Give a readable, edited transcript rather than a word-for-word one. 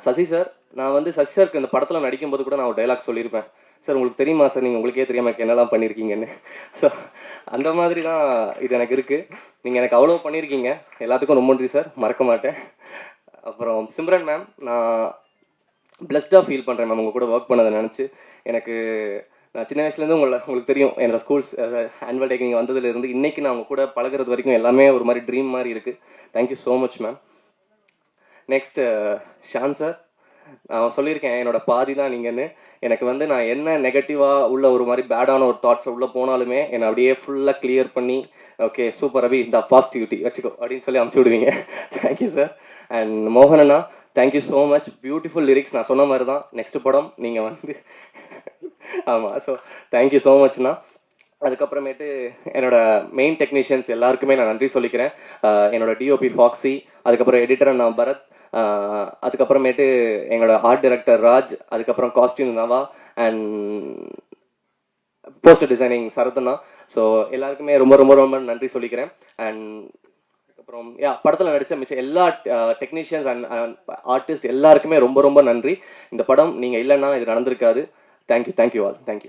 Sasi sir, நான் வந்து சசி சாருக்கு இந்த படத்தில் நடிக்கும்போது கூட நான் ஒரு டைலாக் சொல்லியிருப்பேன். சார் உங்களுக்கு தெரியுமா சார், நீங்கள் உங்களுக்கே தெரியாமல் எனக்கு என்னெல்லாம் பண்ணியிருக்கீங்கன்னு. ஸோ அந்த மாதிரி தான் இது எனக்கு இருக்குது. நீங்கள் எனக்கு அவ்வளோ பண்ணியிருக்கீங்க, எல்லாத்துக்கும் ரொம்ப நன்றி சார், மறக்க மாட்டேன். அப்புறம் சிம்ரன் மேம், நான் பிளஸ்டாக ஃபீல் பண்ணுறேன் மேம் உங்கள் கூட ஒர்க் பண்ணதை நினச்சி. எனக்கு நான் சின்ன வயசுலேருந்து உங்களுக்கு தெரியும், என்னோடய ஸ்கூல்ஸ் ஆனுவல் டேக்கு நீங்கள் வந்ததுலேருந்து இன்றைக்கி நான் உங்கள் கூட பழகிறது வரைக்கும் எல்லாமே ஒரு மாதிரி ட்ரீம் மாதிரி இருக்குது. Thank you so much ma'am. Next Shaan sir, நான் சொல்லியிருக்கேன் என்னோட பாதி தான் நீங்கன்னு. எனக்கு வந்து நான் என்ன நெகட்டிவாக உள்ள ஒரு மாதிரி பேடான ஒரு தாட்ஸ் உள்ளே போனாலுமே என்னை அப்படியே ஃபுல்லாக கிளியர் பண்ணி, ஓகே சூப்பர் அபி, இந்த பாசிட்டிவிட்டி வச்சுக்கோ அப்படின்னு சொல்லி அமுச்சு விடுவீங்க. Thank you sir. அண்ட் மோகனண்ணா, thank you so much. Beautiful lyrics. நான் சொன்ன மாதிரி தான் நெக்ஸ்ட் படம் நீங்கள் வந்து ஆமாம். ஸோ தேங்க்யூ ஸோ மச்ண்ணா. அதுக்கப்புறமேட்டு என்னோட மெயின் டெக்னீஷியன்ஸ் எல்லாருக்குமே நான் நன்றி சொல்லிக்கிறேன். என்னோட டிஓபி ஃபாக்ஸி, அதுக்கப்புறம் எடிட்டர் அண்ணா பரத், அதுக்கப்புறமேட்டு எங்களோட ஆர்ட் டைரக்டர் ராஜ், அதுக்கப்புறம் costume Nava and poster designing சரத்னா. ஸோ எல்லாருக்குமே ரொம்ப ரொம்ப ரொம்ப நன்றி சொல்லிக்கிறேன். அண்ட் அப்புறம் படத்தில் நடித்த மிச்சம் எல்லா டெக்னீஷியன்ஸ் அண்ட் ஆர்டிஸ்ட் எல்லாருக்குமே ரொம்ப ரொம்ப நன்றி. இந்த படம் நீங்கள் இல்லைன்னா இது நடந்திருக்காது. Thank you all. தேங்க்யூ.